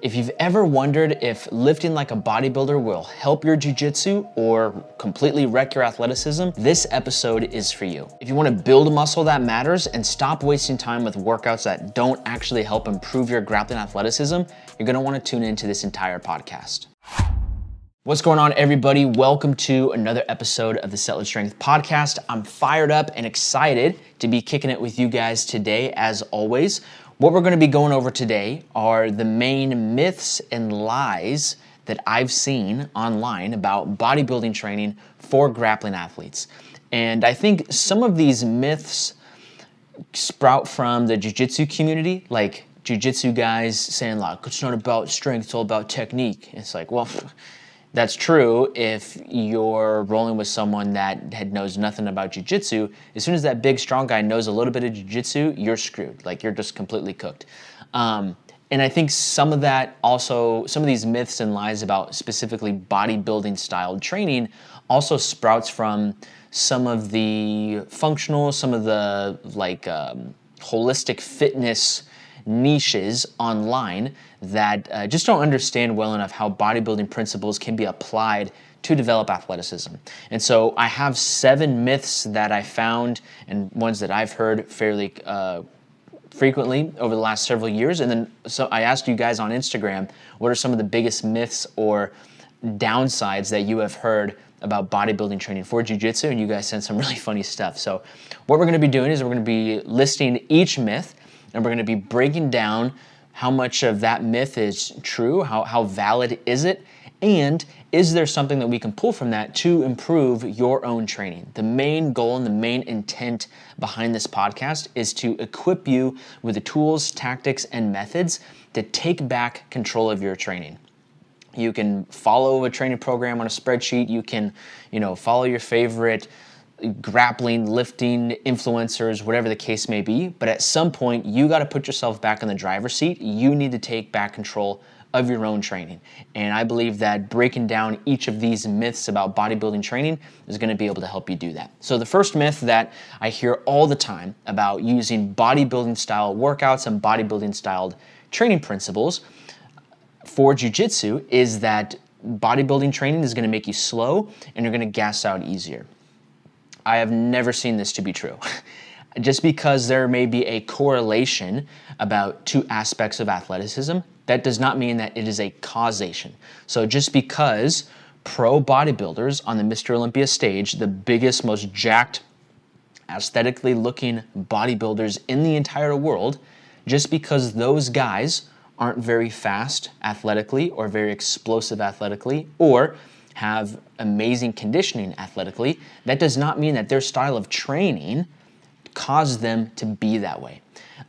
If you've ever wondered if lifting like a bodybuilder will help your jiu-jitsu or completely wreck your athleticism, this episode is for you. If you want to build a muscle that matters and stop wasting time with workouts that don't actually help improve your grappling athleticism, you're going to want to tune into this entire podcast. What's going on, everybody? Welcome to another episode of the Settlage Strength Podcast. I'm fired up and excited to be kicking it with you guys today, as always. What we're going to be going over today are the main myths and lies that I've seen online about bodybuilding training for grappling athletes. And I think some of these myths sprout from the jiu-jitsu community, like jiu-jitsu guys saying, like, it's not about strength, it's all about technique. It's like, well, that's true if you're rolling with someone that knows nothing about jiu-jitsu. As soon as that big, strong guy knows a little bit of jiu-jitsu, you're screwed. Like, you're just completely cooked. And I think some of these myths and lies about specifically bodybuilding style training also sprouts from some of the functional, some of the holistic fitness niches online that just don't understand well enough how bodybuilding principles can be applied to develop athleticism. And so I have 7 myths that I found and ones that I've heard fairly frequently over the last several years. And then so I asked you guys on Instagram, what are some of the biggest myths or downsides that you have heard about bodybuilding training for jiu-jitsu? And you guys sent some really funny stuff. So what we're going to be doing is we're going to be listing each myth, and we're going to be breaking down how much of that myth is true, how valid is it, and is there something that we can pull from that to improve your own training. The main goal and the main intent behind this podcast is to equip you with the tools, tactics, and methods to take back control of your training. You can follow a training program on a spreadsheet. You can, follow your favorite grappling, lifting influencers, whatever the case may be. But at some point, you got to put yourself back in the driver's seat. You need to take back control of your own training. And I believe that breaking down each of these myths about bodybuilding training is going to be able to help you do that. So the first myth that I hear all the time about using bodybuilding style workouts and bodybuilding styled training principles for jiu-jitsu is that bodybuilding training is going to make you slow and you're going to gas out easier. I have never seen this to be true. Just because there may be a correlation about 2 aspects of athleticism, that does not mean that it is a causation. So just because pro bodybuilders on the Mr. Olympia stage, the biggest, most jacked, aesthetically looking bodybuilders in the entire world, just because those guys aren't very fast athletically or very explosive athletically or have amazing conditioning athletically, that does not mean that their style of training caused them to be that way.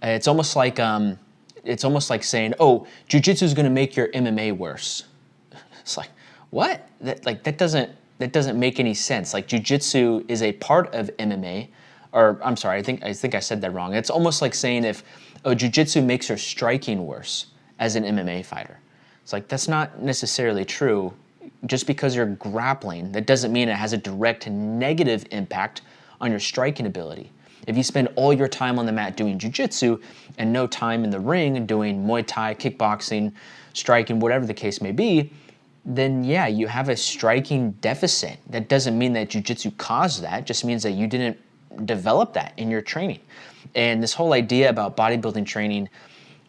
It's almost like saying, "Oh, jiu-jitsu is going to make your MMA worse." It's like, what? That doesn't make any sense. Like, jiu-jitsu is a part of MMA, or I'm sorry, I think I said that wrong. It's almost like saying jiu-jitsu makes your striking worse as an MMA fighter. It's like, that's not necessarily true. Just because you're grappling, that doesn't mean it has a direct negative impact on your striking ability. If you spend all your time on the mat doing jiu-jitsu and no time in the ring doing Muay Thai, kickboxing, striking, whatever the case may be, then yeah, you have a striking deficit. That doesn't mean that jiu-jitsu caused that, it just means that you didn't develop that in your training. And this whole idea about bodybuilding training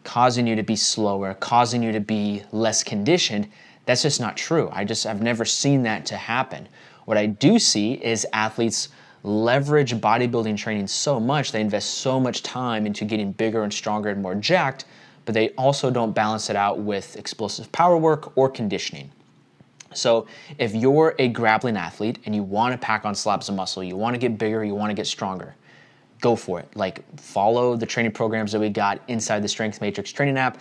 causing you to be slower, causing you to be less conditioned, that's just not true. I've never seen that to happen. What I do see is athletes leverage bodybuilding training so much, they invest so much time into getting bigger and stronger and more jacked, but they also don't balance it out with explosive power work or conditioning. So if you're a grappling athlete and you want to pack on slabs of muscle, you want to get bigger, you want to get stronger, go for it. Like, follow the training programs that we got inside the Strength Matrix training app,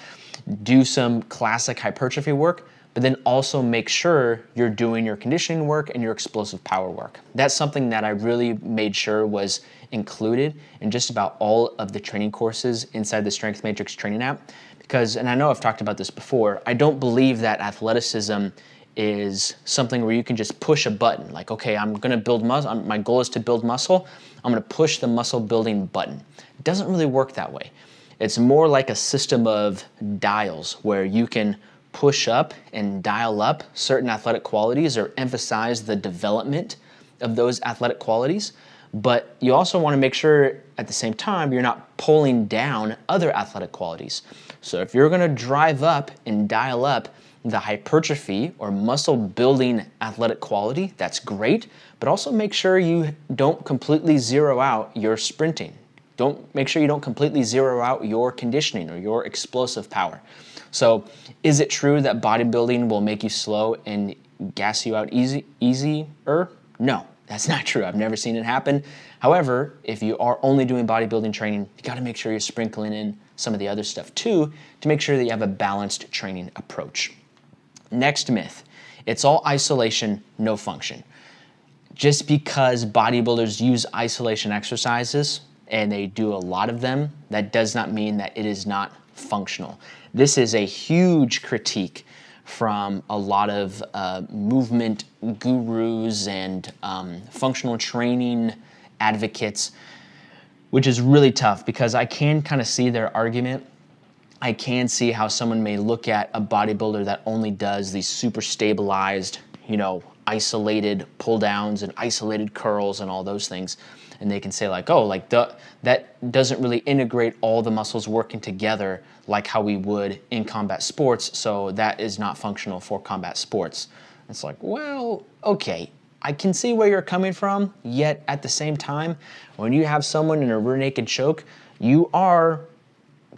do some classic hypertrophy work, but then also make sure you're doing your conditioning work and your explosive power work. That's something that I really made sure was included in just about all of the training courses inside the Strength Matrix training app. Because, and I know I've talked about this before, I don't believe that athleticism is something where you can just push a button. Like, okay, I'm gonna build muscle, my goal is to build muscle, I'm gonna push the muscle building button. It doesn't really work that way. It's more like a system of dials where you can push up and dial up certain athletic qualities or emphasize the development of those athletic qualities, but you also want to make sure at the same time you're not pulling down other athletic qualities. So if you're going to drive up and dial up the hypertrophy or muscle building athletic quality, that's great, but also make sure you don't completely zero out your sprinting. Make sure you don't completely zero out your conditioning or your explosive power. So is it true that bodybuilding will make you slow and gas you out easier? No, that's not true. I've never seen it happen. However, if you are only doing bodybuilding training, you got to make sure you're sprinkling in some of the other stuff too to make sure that you have a balanced training approach. Next myth, it's all isolation, no function. Just because bodybuilders use isolation exercises and they do a lot of them, that does not mean that it is not functional. This is a huge critique from a lot of movement gurus and functional training advocates, which is really tough because I can kind of see their argument. I can see how someone may look at a bodybuilder that only does these super stabilized, isolated pull downs and isolated curls and all those things. And they can say like, oh, like that doesn't really integrate all the muscles working together like how we would in combat sports. So that is not functional for combat sports. It's like, well, okay, I can see where you're coming from. Yet at the same time, when you have someone in a rear naked choke, you are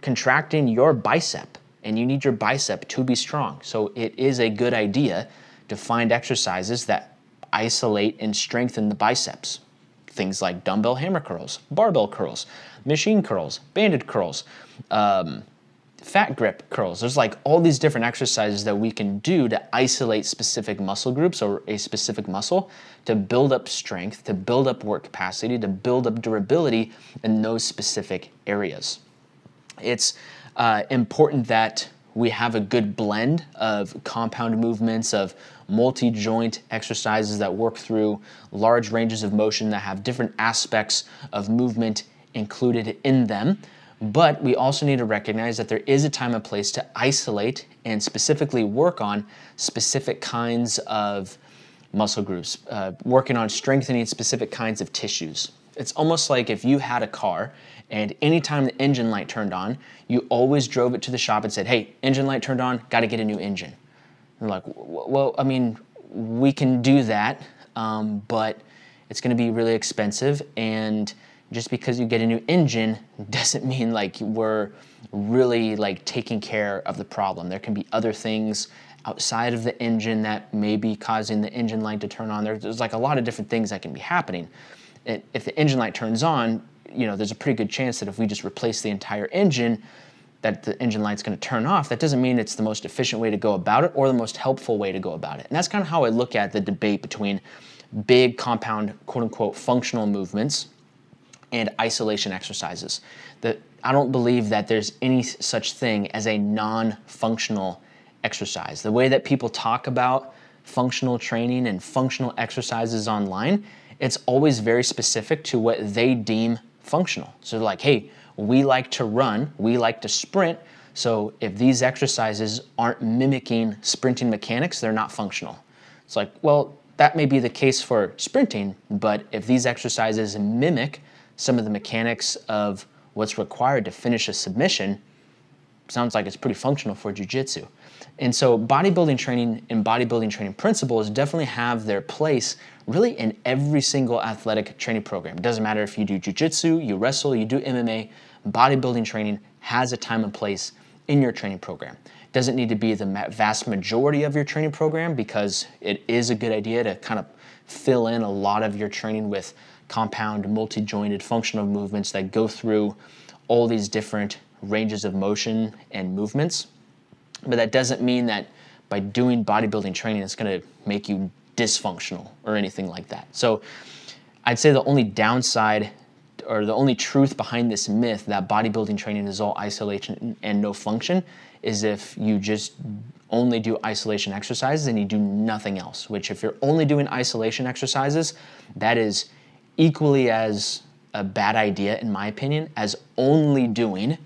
contracting your bicep and you need your bicep to be strong. So it is a good idea to find exercises that isolate and strengthen the biceps. Things like dumbbell hammer curls, barbell curls, machine curls, banded curls, fat grip curls. There's like all these different exercises that we can do to isolate specific muscle groups or a specific muscle to build up strength, to build up work capacity, to build up durability in those specific areas. It's important that we have a good blend of compound movements, of multi-joint exercises that work through large ranges of motion that have different aspects of movement included in them. But we also need to recognize that there is a time and place to isolate and specifically work on specific kinds of muscle groups, working on strengthening specific kinds of tissues. It's almost like if you had a car and anytime the engine light turned on, you always drove it to the shop and said, hey, engine light turned on, got to get a new engine. They're like, well, I mean, we can do that, but it's going to be really expensive. And just because you get a new engine doesn't mean like we're really like taking care of the problem. There can be other things outside of the engine that may be causing the engine light to turn on. There's like a lot of different things that can be happening. If the engine light turns on, there's a pretty good chance that if we just replace the entire engine, that the engine light's going to turn off. That doesn't mean it's the most efficient way to go about it or the most helpful way to go about it. And that's kind of how I look at the debate between big compound, quote unquote, functional movements and isolation exercises. I don't believe that there's any such thing as a non-functional exercise. The way that people talk about functional training and functional exercises online, it's always very specific to what they deem functional. So they're like, hey, we like to run, we like to sprint, so if these exercises aren't mimicking sprinting mechanics, they're not functional. It's like, well, that may be the case for sprinting, but if these exercises mimic some of the mechanics of what's required to finish a submission, sounds like it's pretty functional for jiu-jitsu. And so bodybuilding training and bodybuilding training principles definitely have their place really in every single athletic training program. It doesn't matter if you do jiu-jitsu, you wrestle, you do MMA, bodybuilding training has a time and place in your training program. It doesn't need to be the vast majority of your training program because it is a good idea to kind of fill in a lot of your training with compound, multi-jointed functional movements that go through all these different ranges of motion and movements. But that doesn't mean that by doing bodybuilding training, it's going to make you dysfunctional or anything like that. So I'd say the only downside or the only truth behind this myth that bodybuilding training is all isolation and no function is if you just only do isolation exercises and you do nothing else, which if you're only doing isolation exercises, that is equally as a bad idea, in my opinion, as only doing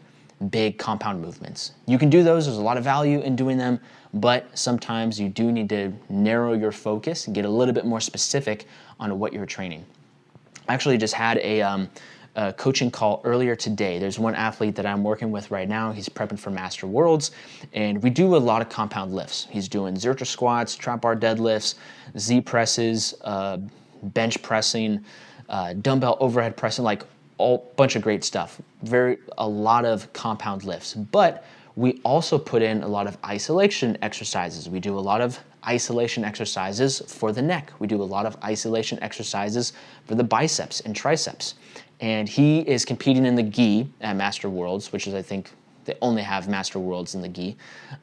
big compound movements. You can do those, there's a lot of value in doing them, but sometimes you do need to narrow your focus and get a little bit more specific on what you're training. I actually just had a coaching call earlier today. There's one athlete that I'm working with right now. He's prepping for Master Worlds, and we do a lot of compound lifts. He's doing zercher squats, trap bar deadlifts, Z presses, bench pressing, dumbbell overhead pressing, like a bunch of great stuff. A lot of compound lifts, but we also put in a lot of isolation exercises. We do a lot of isolation exercises for the neck. We do a lot of isolation exercises for the biceps and triceps. And he is competing in the gi at Master Worlds, which is, I think, they only have Master Worlds in the gi.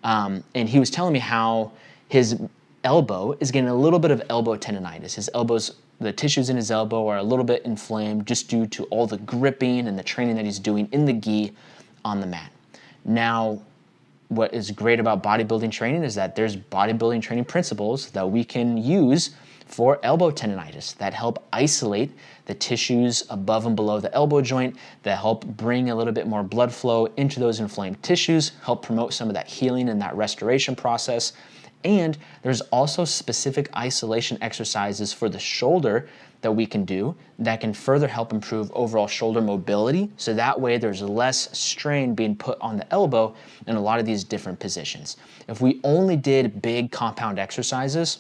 And he was telling me how his elbow is getting a little bit of elbow tendonitis. His elbows, the tissues in his elbow are a little bit inflamed just due to all the gripping and the training that he's doing in the gi on the mat. Now, what is great about bodybuilding training is that there's bodybuilding training principles that we can use for elbow tendonitis that help isolate the tissues above and below the elbow joint, that help bring a little bit more blood flow into those inflamed tissues, help promote some of that healing and that restoration process. And there's also specific isolation exercises for the shoulder that we can do that can further help improve overall shoulder mobility. So that way there's less strain being put on the elbow in a lot of these different positions. If we only did big compound exercises,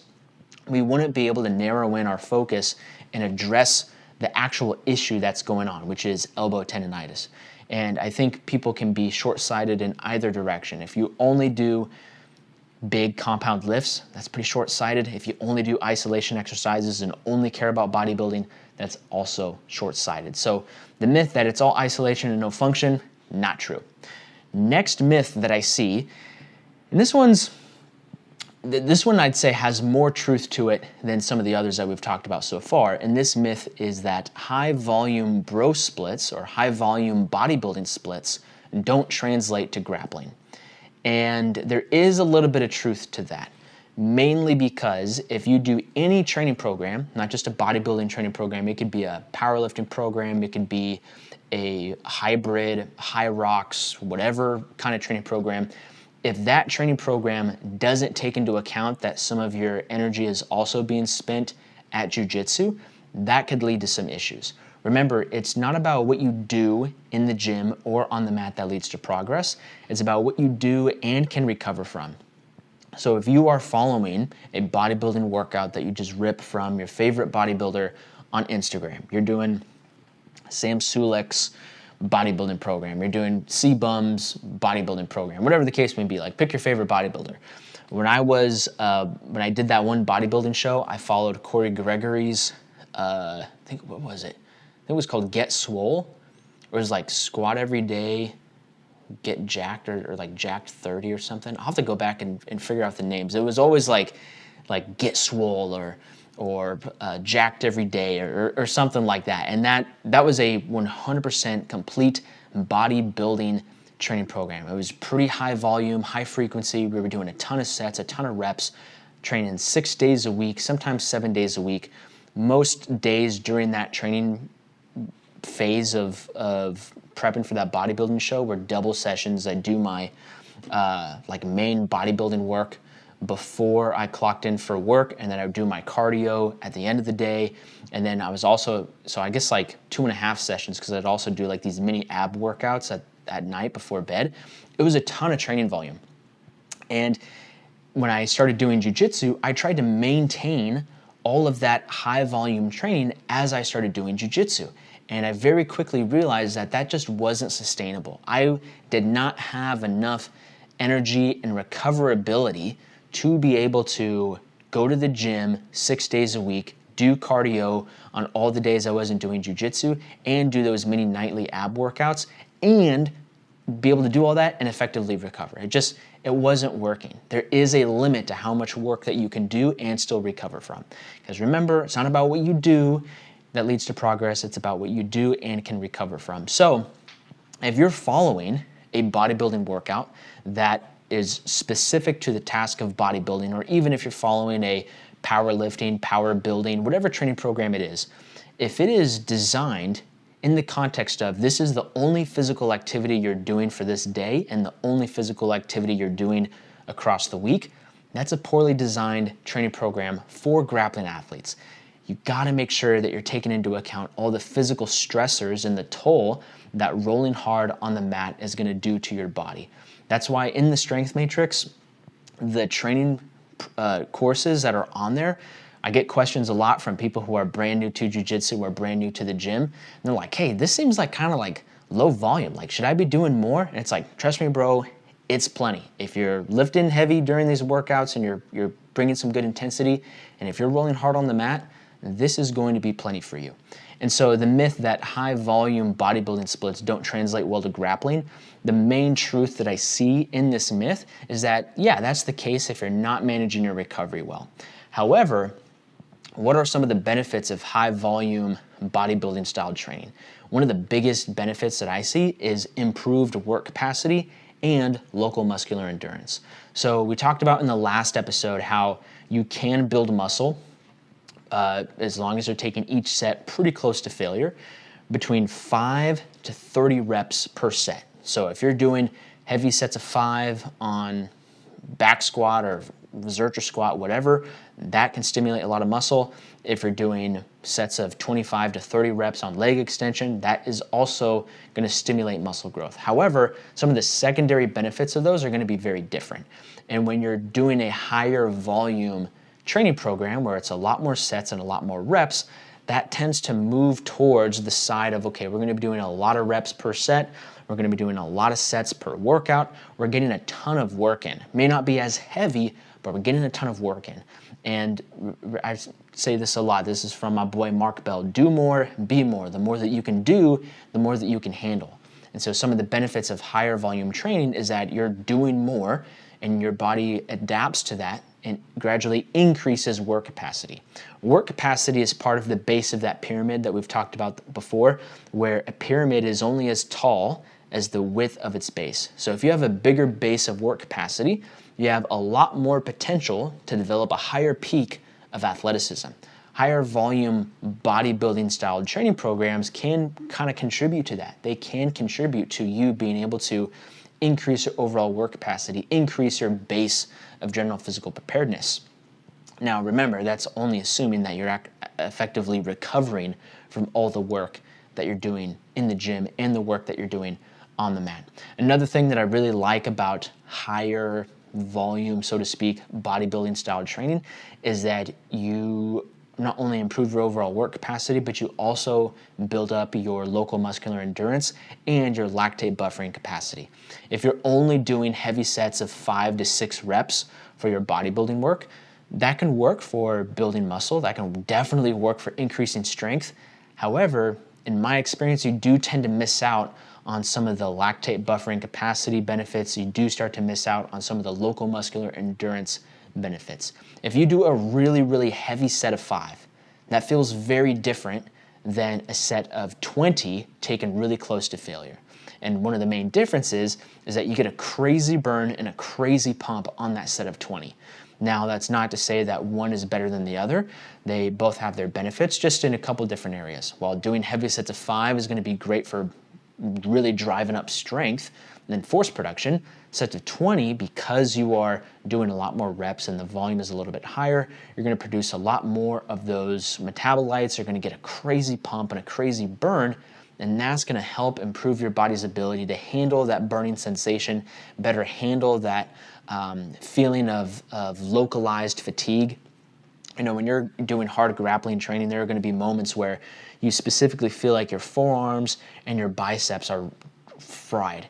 we wouldn't be able to narrow in our focus and address the actual issue that's going on, which is elbow tendonitis. And I think people can be short-sighted in either direction. If you only do big compound lifts, that's pretty short-sighted. If you only do isolation exercises and only care about bodybuilding, that's also short-sighted. So the myth that it's all isolation and no function, not true. Next myth that I see, and this one I'd say has more truth to it than some of the others that we've talked about so far, and this myth is that high volume bro splits or high volume bodybuilding splits don't translate to grappling. And there is a little bit of truth to that, mainly because if you do any training program, not just a bodybuilding training program, it could be a powerlifting program, it could be a hybrid, high rocks, whatever kind of training program, if that training program doesn't take into account that some of your energy is also being spent at jiu-jitsu, that could lead to some issues. Remember, it's not about what you do in the gym or on the mat that leads to progress. It's about what you do and can recover from. So if you are following a bodybuilding workout that you just rip from your favorite bodybuilder on Instagram, you're doing Sam Sulek's bodybuilding program, you're doing C-Bum's bodybuilding program, whatever the case may be, like pick your favorite bodybuilder. When I did that one bodybuilding show, I followed Corey Gregory's, what was it? It was called Get Swole. It was like squat every day, get jacked, or like jacked 30 or something. I'll have to go back and figure out the names. It was always like Get Swole or jacked every day or something like that. And that was a 100% complete bodybuilding training program. It was pretty high volume, high frequency. We were doing a ton of sets, a ton of reps, training 6 days a week, sometimes 7 days a week. Most days during that training phase of prepping for that bodybuilding show were double sessions. I do my main bodybuilding work before I clocked in for work, and then I would do my cardio at the end of the day. And then I was also, so I guess like 2.5 sessions, because I'd also do like these mini ab workouts at night before bed. It was a ton of training volume. And when I started doing jiu-jitsu, I tried to maintain all of that high volume training as I started doing jiu-jitsu. And I very quickly realized that just wasn't sustainable. I did not have enough energy and recoverability to be able to go to the gym 6 days a week, do cardio on all the days I wasn't doing jiu-jitsu, and do those mini nightly ab workouts, and be able to do all that and effectively recover. It wasn't working. There is a limit to how much work that you can do and still recover from. Because remember, it's not about what you do that leads to progress, it's about what you do and can recover from. So if you're following a bodybuilding workout that is specific to the task of bodybuilding, or even if you're following a powerlifting, power building, whatever training program it is, if it is designed in the context of this is the only physical activity you're doing for this day and the only physical activity you're doing across the week, That's a poorly designed training program for grappling athletes. You gotta make sure that you're taking into account all the physical stressors and the toll that rolling hard on the mat is gonna do to your body. That's why in the strength matrix, the training courses that are on there, I get questions a lot from people who are brand new to jiu-jitsu or brand new to the gym. And they're like, hey, this seems like kind of like low volume. Like, should I be doing more? And it's like, trust me, bro, it's plenty. If you're lifting heavy during these workouts and you're bringing some good intensity, and if you're rolling hard on the mat, this is going to be plenty for you. And so the myth that high volume bodybuilding splits don't translate well to grappling, the main truth that I see in this myth is that, yeah, that's the case if you're not managing your recovery well. However, what are some of the benefits of high volume bodybuilding style training? One of the biggest benefits that I see is improved work capacity and local muscular endurance. So we talked about in the last episode how you can build muscle as long as you're taking each set pretty close to failure, between 5 to 30 reps per set. So if you're doing heavy sets of 5 on back squat or Zercher squat, whatever, that can stimulate a lot of muscle. If you're doing sets of 25 to 30 reps on leg extension, that is also going to stimulate muscle growth. However, some of the secondary benefits of those are going to be very different. And when you're doing a higher volume training program where it's a lot more sets and a lot more reps, that tends to move towards the side of, okay, we're going to be doing a lot of reps per set. We're going to be doing a lot of sets per workout. We're getting a ton of work in. May not be as heavy, but we're getting a ton of work in. And I say this a lot. This is from my boy Mark Bell. Do more, be more. The more that you can do, the more that you can handle. And so some of the benefits of higher volume training is that you're doing more and your body adapts to that and gradually increases work capacity. Work capacity is part of the base of that pyramid that we've talked about before, where a pyramid is only as tall as the width of its base. So if you have a bigger base of work capacity, you have a lot more potential to develop a higher peak of athleticism. Higher volume bodybuilding style training programs can kind of contribute to that. They can contribute to you being able to increase your overall work capacity, increase your base of general physical preparedness. Now remember, that's only assuming that you're effectively recovering from all the work that you're doing in the gym and the work that you're doing on the mat. Another thing that I really like about higher volume, so to speak, bodybuilding style training is that you not only improve your overall work capacity, but you also build up your local muscular endurance and your lactate buffering capacity. If you're only doing heavy sets of 5 to 6 reps for your bodybuilding work, that can work for building muscle. That can definitely work for increasing strength. However, in my experience, you do tend to miss out on some of the lactate buffering capacity benefits. You do start to miss out on some of the local muscular endurance benefits. If you do a really, really heavy set of 5, that feels very different than a set of 20 taken really close to failure. And one of the main differences is that you get a crazy burn and a crazy pump on that set of 20. Now, that's not to say that one is better than the other. They both have their benefits, just in a couple different areas. While doing heavy sets of 5 is going to be great for really driving up strength and force production, sets of 20, because you are doing a lot more reps and the volume is a little bit higher, you're going to produce a lot more of those metabolites. You're going to get a crazy pump and a crazy burn, and that's going to help improve your body's ability to handle that burning sensation, better handle that feeling of localized fatigue. You know, when you're doing hard grappling training, there are going to be moments where you specifically feel like your forearms and your biceps are fried.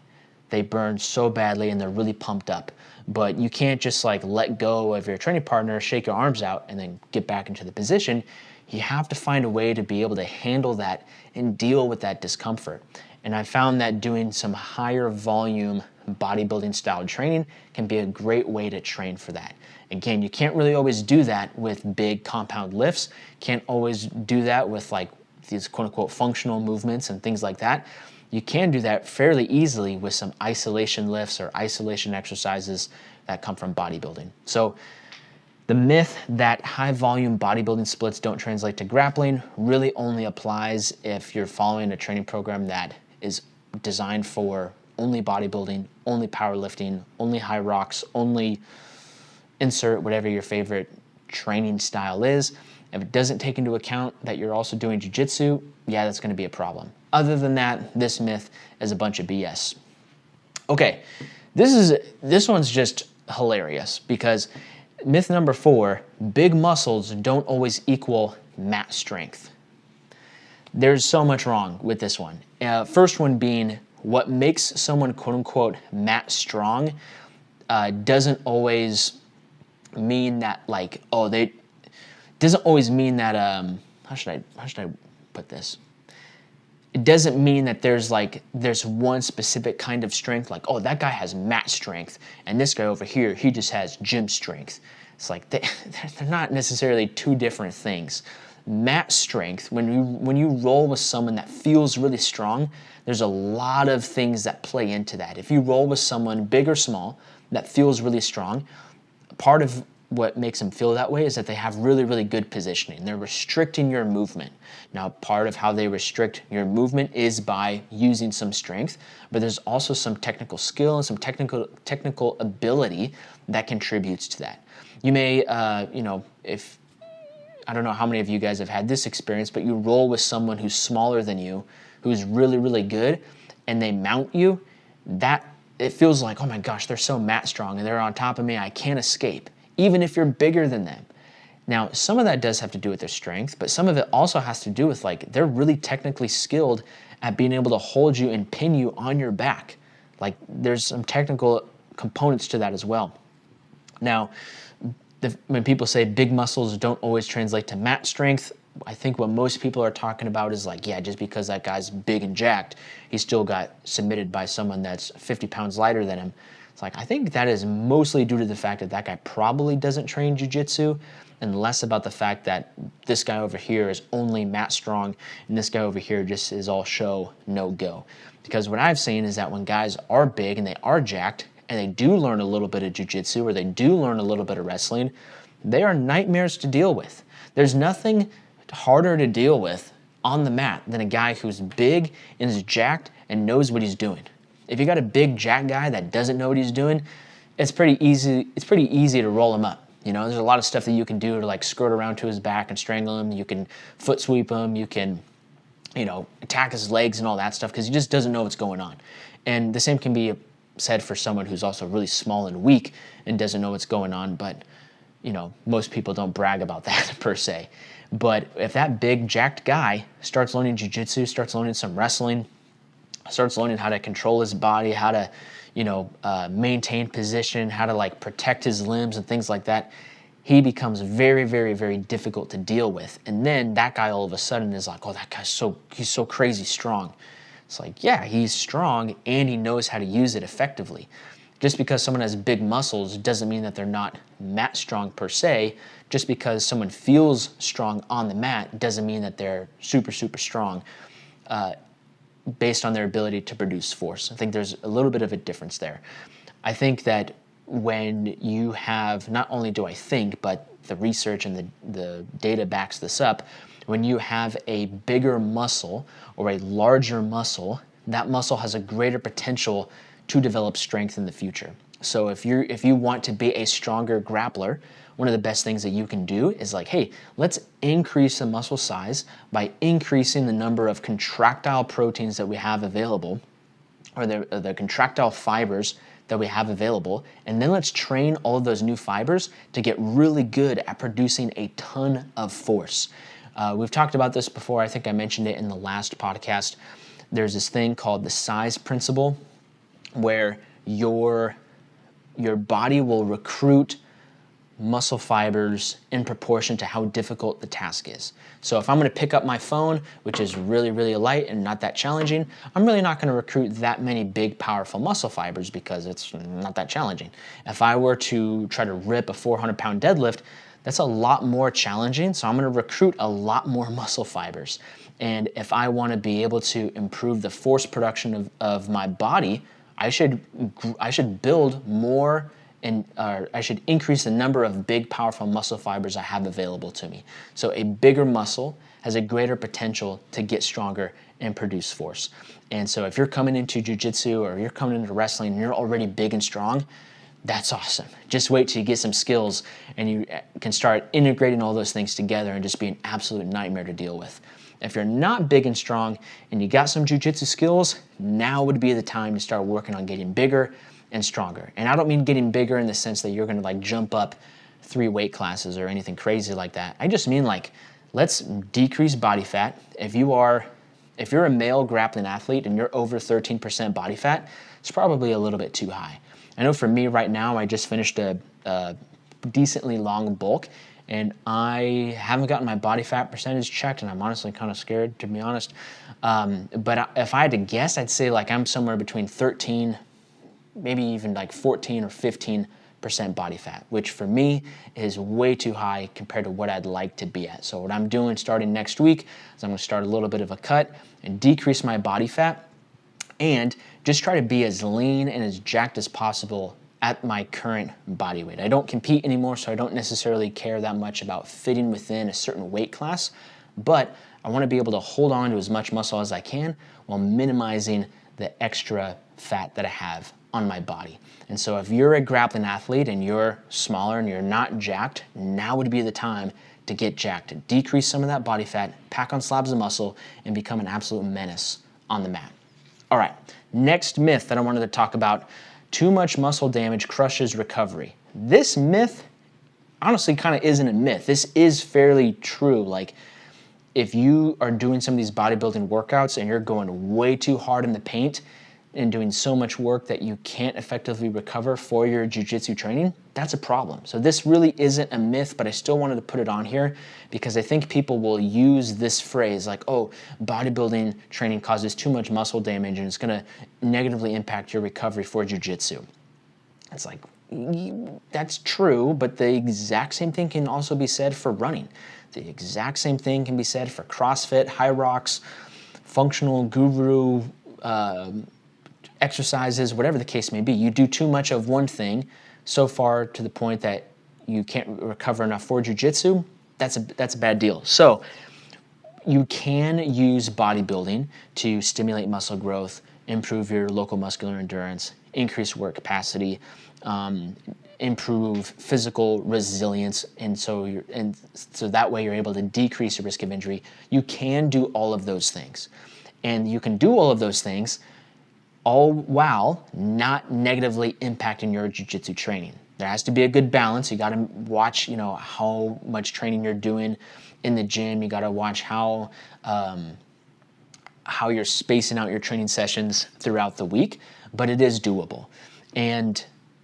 They burn so badly and they're really pumped up. But you can't just like let go of your training partner, shake your arms out, and then get back into the position. You have to find a way to be able to handle that and deal with that discomfort. And I found that doing some higher volume bodybuilding style training can be a great way to train for that. Again, you can't really always do that with big compound lifts. Can't always do that with like these quote unquote functional movements and things like that. You can do that fairly easily with some isolation lifts or isolation exercises that come from bodybuilding. So the myth that high volume bodybuilding splits don't translate to grappling really only applies if you're following a training program that is designed for only bodybuilding, only powerlifting, only high rocks, only insert whatever your favorite training style is. If it doesn't take into account that you're also doing jiu-jitsu, yeah, that's going to be a problem. Other than that, this myth is a bunch of BS. Okay, this one's just hilarious because myth number 4, big muscles don't always equal mat strength. There's so much wrong with this one. First one being, what makes someone quote unquote mat strong doesn't always mean that like, doesn't always mean that, how should I put this? It doesn't mean that there's one specific kind of strength, like, oh, that guy has mat strength, and this guy over here, he just has gym strength. It's like, they're not necessarily two different things. Mat strength, when you roll with someone that feels really strong, there's a lot of things that play into that. If you roll with someone, big or small, that feels really strong, part of what makes them feel that way is that they have really, really good positioning. They're restricting your movement. Now, part of how they restrict your movement is by using some strength, but there's also some technical skill and some technical ability that contributes to that. You may, if, I don't know how many of you guys have had this experience, but you roll with someone who's smaller than you, who's really, really good, and they mount you, that it feels like, oh my gosh, they're so mat strong and they're on top of me, I can't escape, even if you're bigger than them. Now, some of that does have to do with their strength, but some of it also has to do with like, they're really technically skilled at being able to hold you and pin you on your back. Like there's some technical components to that as well. Now, when people say big muscles don't always translate to mat strength, I think what most people are talking about is like, yeah, just because that guy's big and jacked, he still got submitted by someone that's 50 pounds lighter than him. It's like, I think that is mostly due to the fact that that guy probably doesn't train jiu-jitsu, and less about the fact that this guy over here is only mat strong and this guy over here just is all show, no go. Because what I've seen is that when guys are big and they are jacked and they do learn a little bit of jiu-jitsu or they do learn a little bit of wrestling, they are nightmares to deal with. There's nothing harder to deal with on the mat than a guy who's big and is jacked and knows what he's doing. If you got a big jack guy that doesn't know what he's doing, it's pretty easy to roll him up. You know, there's a lot of stuff that you can do to like skirt around to his back and strangle him. You can foot sweep him. You can, attack his legs and all that stuff because he just doesn't know what's going on. And the same can be said for someone who's also really small and weak and doesn't know what's going on. But, most people don't brag about that per se. But if that big jacked guy starts learning jiu-jitsu, starts learning some wrestling, starts learning how to control his body, how to, maintain position, how to like protect his limbs and things like that, he becomes very, very, very difficult to deal with. And then that guy all of a sudden is like, oh, that guy's he's so crazy strong. It's like, yeah, he's strong and he knows how to use it effectively. Just because someone has big muscles doesn't mean that they're not mat strong per se. Just because someone feels strong on the mat doesn't mean that they're super, super strong based on their ability to produce force. I think there's a little bit of a difference there. I think that when you have, not only do I think, but the research and the data backs this up, when you have a bigger muscle or a larger muscle, that muscle has a greater potential to develop strength in the future. So if you want to be a stronger grappler, one of the best things that you can do is like, hey, let's increase the muscle size by increasing the number of contractile proteins that we have available, or the contractile fibers that we have available, and then let's train all of those new fibers to get really good at producing a ton of force. We've talked about this before. I think I mentioned it in the last podcast. There's this thing called the size principle, where your body will recruit muscle fibers in proportion to how difficult the task is. So if I'm going to pick up my phone, which is really, really light and not that challenging, I'm really not going to recruit that many big, powerful muscle fibers because it's not that challenging. If I were to try to rip a 400-pound deadlift, that's a lot more challenging, so I'm going to recruit a lot more muscle fibers. And if I want to be able to improve the force production of my body, I should build more, and I should increase the number of big, powerful muscle fibers I have available to me. So a bigger muscle has a greater potential to get stronger and produce force. And so if you're coming into jiu-jitsu or you're coming into wrestling and you're already big and strong, that's awesome. Just wait till you get some skills and you can start integrating all those things together and just be an absolute nightmare to deal with. If you're not big and strong and you got some jiu-jitsu skills, now would be the time to start working on getting bigger and stronger. And I don't mean getting bigger in the sense that you're gonna like jump up 3 weight classes or anything crazy like that. I just mean like, let's decrease body fat. If you're a male grappling athlete and you're over 13% body fat, it's probably a little bit too high. I know for me right now, I just finished a decently long bulk and I haven't gotten my body fat percentage checked and I'm honestly kind of scared, to be honest. But if I had to guess, I'd say like I'm somewhere between 13, maybe even like 14 or 15% body fat, which for me is way too high compared to what I'd like to be at. So what I'm doing starting next week is I'm gonna start a little bit of a cut and decrease my body fat and just try to be as lean and as jacked as possible at my current body weight. I don't compete anymore, so I don't necessarily care that much about fitting within a certain weight class, but I wanna be able to hold on to as much muscle as I can while minimizing the extra fat that I have on my body. And so if you're a grappling athlete and you're smaller and you're not jacked, now would be the time to get jacked, to decrease some of that body fat, pack on slabs of muscle, and become an absolute menace on the mat. All right, next myth that I wanted to talk about, too much muscle damage crushes recovery. This myth honestly kind of isn't a myth. This is fairly true. Like if you are doing some of these bodybuilding workouts and you're going way too hard in the paint and doing so much work that you can't effectively recover for your jiu-jitsu training, that's a problem. So this really isn't a myth, but I still wanted to put it on here because I think people will use this phrase like, oh, bodybuilding training causes too much muscle damage and it's gonna negatively impact your recovery for jiu-jitsu. It's like, that's true, but the exact same thing can also be said for running. The exact same thing can be said for CrossFit, High Rocks, functional guru, exercises, whatever the case may be. You do too much of one thing so far to the point that you can't recover enough for jiu-jitsu, that's a bad deal. So you can use bodybuilding to stimulate muscle growth, improve your local muscular endurance, increase work capacity, improve physical resilience, and so that way you're able to decrease your risk of injury. You can do all of those things. And you can do all of those things all while not negatively impacting your jiu-jitsu training. There has to be a good balance. You got to watch, how much training you're doing in the gym. You got to watch how you're spacing out your training sessions throughout the week, but it is doable. And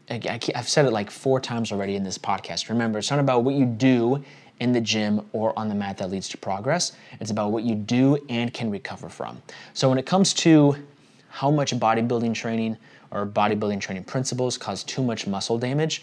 I've said it like 4 times already in this podcast. Remember, it's not about what you do in the gym or on the mat that leads to progress. It's about what you do and can recover from. So when it comes to how much bodybuilding training or bodybuilding training principles cause too much muscle damage,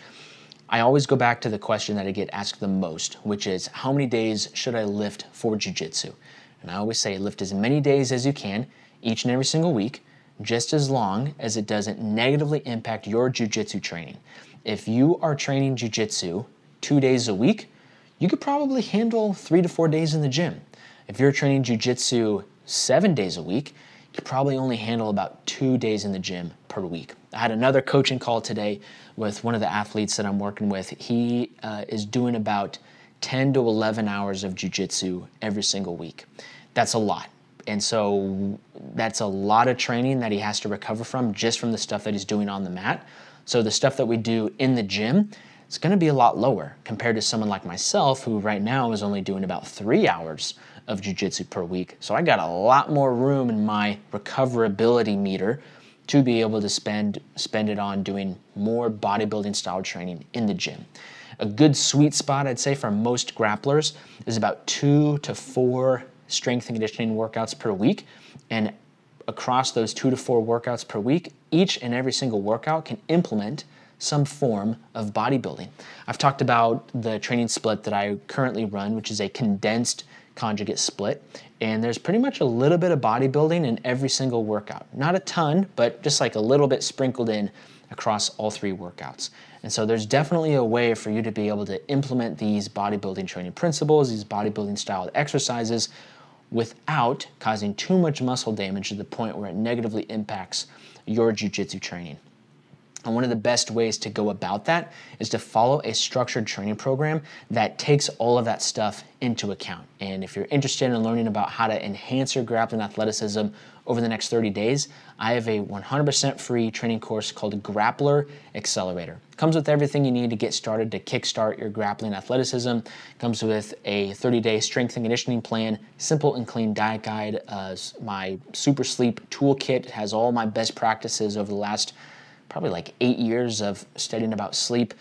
I always go back to the question that I get asked the most, which is how many days should I lift for jiu-jitsu? And I always say lift as many days as you can each and every single week, just as long as it doesn't negatively impact your jiu-jitsu training. If you are training jiu-jitsu 2 days a week, you could probably handle 3 to 4 days in the gym. If you're training jiu-jitsu 7 days a week, you could probably only handle about 2 days in the gym per week. I had another coaching call today with one of the athletes that I'm working with. He is doing about 10 to 11 hours of jiu-jitsu every single week. That's a lot. And so that's a lot of training that he has to recover from just from the stuff that he's doing on the mat. So the stuff that we do in the gym, it's gonna be a lot lower compared to someone like myself who right now is only doing about 3 hours of jiu-jitsu per week. So I got a lot more room in my recoverability meter to be able to spend it on doing more bodybuilding style training in the gym. A good sweet spot, I'd say, for most grapplers is about 2 to 4 strength and conditioning workouts per week. And across those 2 to 4 workouts per week, each and every single workout can implement some form of bodybuilding. I've talked about the training split that I currently run, which is a condensed conjugate split, and there's pretty much a little bit of bodybuilding in every single workout. Not a ton, but just like a little bit sprinkled in across all 3 workouts. And so there's definitely a way for you to be able to implement these bodybuilding training principles, these bodybuilding style exercises, without causing too much muscle damage to the point where it negatively impacts your jiu-jitsu training. And one of the best ways to go about that is to follow a structured training program that takes all of that stuff into account. And if you're interested in learning about how to enhance your grappling athleticism over the next 30 days, I have a 100% free training course called Grappler Accelerator. It comes with everything you need to get started to kickstart your grappling athleticism. It comes with a 30-day strength and conditioning plan, simple and clean diet guide, my super sleep toolkit has all my best practices over the last probably like 8 years of studying about sleep,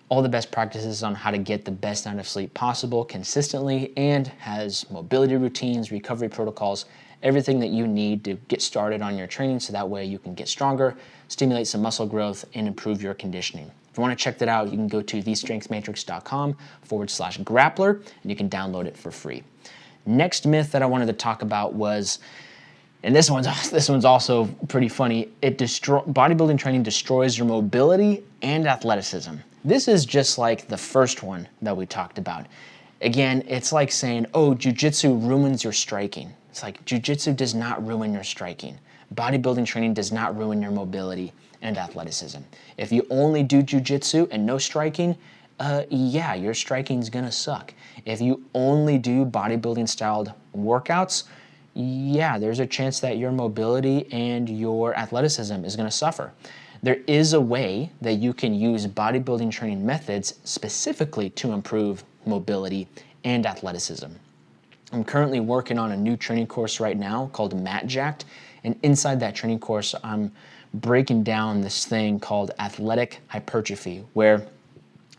all the best practices on how to get the best amount of sleep possible consistently, and has mobility routines, recovery protocols, everything that you need to get started on your training so that way you can get stronger, stimulate some muscle growth, and improve your conditioning. If you want to check that out, you can go to thestrengthmatrix.com/grappler and you can download it for free. Next myth that I wanted to talk about was, and this one's also pretty funny. Bodybuilding training destroys your mobility and athleticism. This is just like the first one that we talked about. Again, it's like saying, oh, jiu-jitsu ruins your striking. It's like jiu-jitsu does not ruin your striking. Bodybuilding training does not ruin your mobility and athleticism. If you only do jiu-jitsu and no striking, yeah, your striking's gonna suck. If you only do bodybuilding styled workouts, yeah, there's a chance that your mobility and your athleticism is going to suffer. There is a way that you can use bodybuilding training methods specifically to improve mobility and athleticism. I'm currently working on a new training course right now called Mat Jacked, and inside that training course, I'm breaking down this thing called athletic hypertrophy, where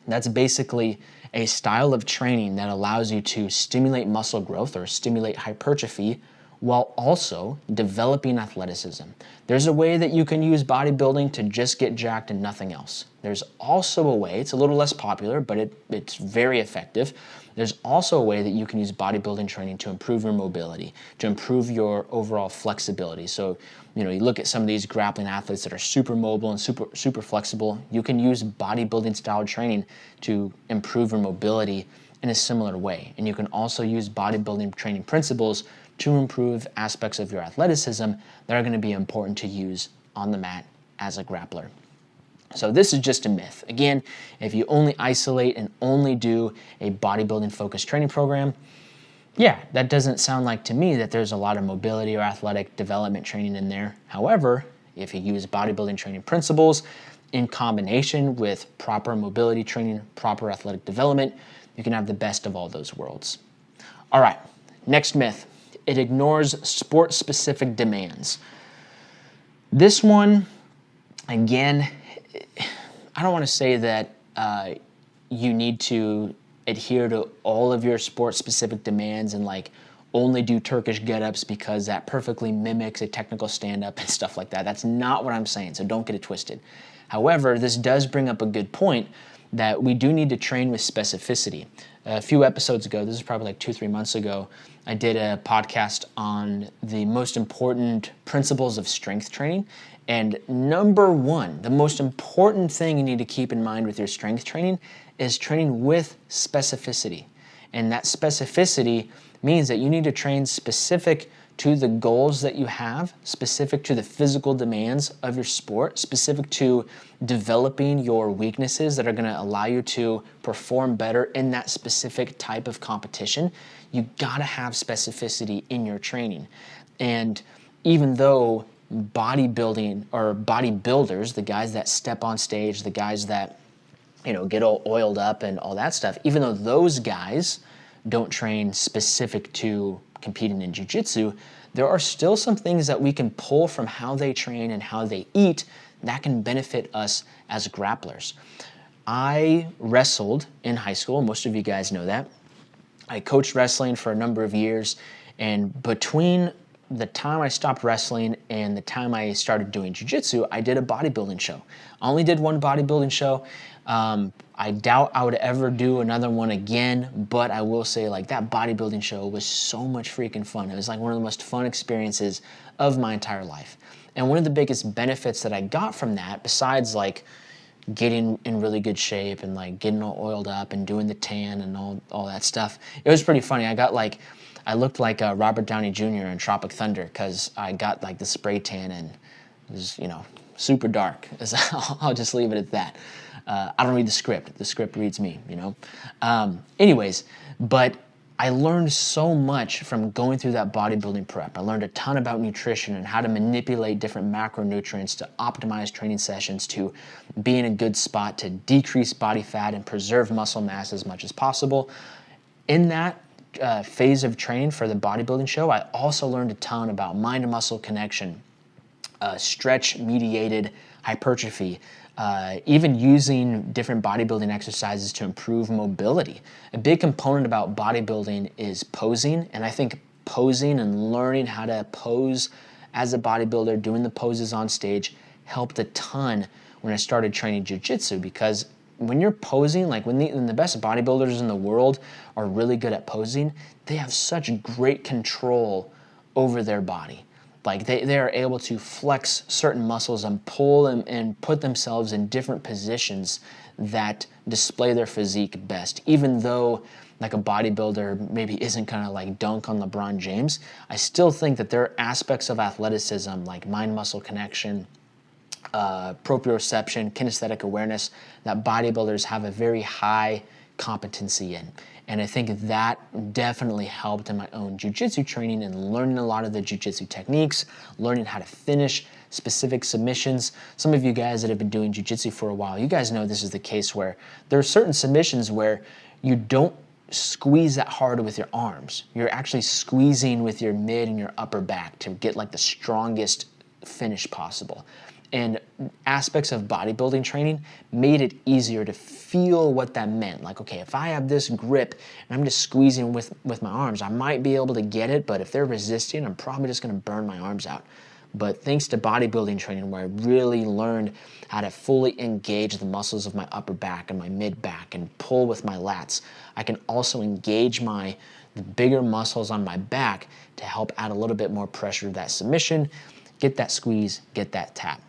that's basically a style of training that allows you to stimulate muscle growth or stimulate hypertrophy while also developing athleticism. There's a way that you can use bodybuilding to just get jacked and nothing else. There's also a way, it's a little less popular, but it's very effective. There's also a way that you can use bodybuilding training to improve your mobility, to improve your overall flexibility. So, you look at some of these grappling athletes that are super mobile and super flexible. You can use bodybuilding style training to improve your mobility in a similar way. And you can also use bodybuilding training principles to improve aspects of your athleticism that are going to be important to use on the mat as a grappler. So this is just a myth. Again, if you only isolate and only do a bodybuilding focused training program, yeah, that doesn't sound like to me that there's a lot of mobility or athletic development training in there. However, if you use bodybuilding training principles in combination with proper mobility training, proper athletic development, you can have the best of all those worlds. All right, next myth. It ignores sport-specific demands. This one, again, I don't want to say that you need to adhere to all of your sport-specific demands and like only do Turkish get-ups because that perfectly mimics a technical stand-up and stuff like that. That's not what I'm saying, so don't get it twisted. However, this does bring up a good point that we do need to train with specificity. A few episodes ago, this is probably like 2-3 months ago, I did a podcast on the most important principles of strength training. And number one, the most important thing you need to keep in mind with your strength training is training with specificity. And that specificity means that you need to train specific to the goals that you have, specific to the physical demands of your sport, specific to developing your weaknesses that are going to allow you to perform better in that specific type of competition. You got to have specificity in your training. And even though bodybuilding or bodybuilders, the guys that step on stage, the guys that get all oiled up and all that stuff, even though those guys don't train specific to competing in jiu-jitsu, there are still some things that we can pull from how they train and how they eat that can benefit us as grapplers. I wrestled in high school. Most of you guys know that. I coached wrestling for a number of years, and between the time I stopped wrestling and the time I started doing jiu-jitsu, I did a bodybuilding show. I only did one bodybuilding show. I doubt I would ever do another one again, but I will say like that bodybuilding show was so much freaking fun. It was like one of the most fun experiences of my entire life. And one of the biggest benefits that I got from that, besides like getting in really good shape and like getting all oiled up and doing the tan and all that stuff, it was pretty funny. I looked like Robert Downey Jr. in Tropic Thunder because I got like the spray tan and it was, super dark. I'll just leave it at that. I don't read the script reads me, you know? Anyways, but I learned so much from going through that bodybuilding prep. I learned a ton about nutrition and how to manipulate different macronutrients to optimize training sessions, to be in a good spot, to decrease body fat and preserve muscle mass as much as possible. In that phase of training for the bodybuilding show, I also learned a ton about mind-muscle connection, stretch-mediated hypertrophy, even using different bodybuilding exercises to improve mobility. A big component about bodybuilding is posing, and I think posing and learning how to pose as a bodybuilder, doing the poses on stage, helped a ton when I started training jiu-jitsu, because when you're posing, like when the best bodybuilders in the world are really good at posing, they have such great control over their body. Like they are able to flex certain muscles and pull them and put themselves in different positions that display their physique best. Even though like a bodybuilder maybe isn't gonna like dunk on LeBron James, I still think that there are aspects of athleticism like mind-muscle connection, proprioception, kinesthetic awareness that bodybuilders have a very high competency in. And I think that definitely helped in my own jiu-jitsu training and learning a lot of the jiu-jitsu techniques, learning how to finish specific submissions. Some of you guys that have been doing jiu-jitsu for a while, you guys know this is the case where there are certain submissions where you don't squeeze that hard with your arms. You're actually squeezing with your mid and your upper back to get like the strongest finish possible. And aspects of bodybuilding training made it easier to feel what that meant. Like, okay, if I have this grip and I'm just squeezing with my arms, I might be able to get it, but if they're resisting, I'm probably just gonna burn my arms out. But thanks to bodybuilding training, where I really learned how to fully engage the muscles of my upper back and my mid back and pull with my lats, I can also engage the bigger muscles on my back to help add a little bit more pressure to that submission, get that squeeze, get that tap.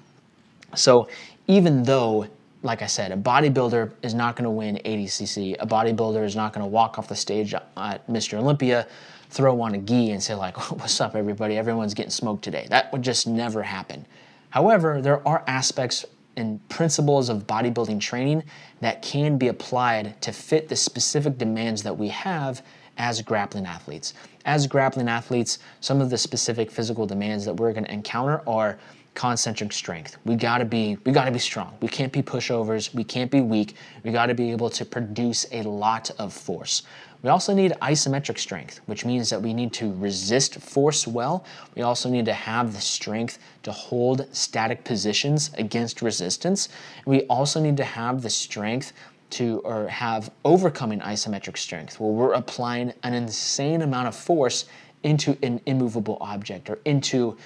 So even though, like I said, a bodybuilder is not going to win ADCC, a bodybuilder is not going to walk off the stage at Mr. Olympia, throw on a gi and say like, what's up everybody, everyone's getting smoked today. That would just never happen. However, there are aspects and principles of bodybuilding training that can be applied to fit the specific demands that we have as grappling athletes. As grappling athletes, some of the specific physical demands that we're going to encounter are concentric strength. We gotta be strong. We can't be pushovers. We can't be weak. We gotta be able to produce a lot of force. We also need isometric strength, which means that we need to resist force well. We also need to have the strength to hold static positions against resistance. We also need to have the strength or have overcoming isometric strength, where we're applying an insane amount of force into an immovable object or into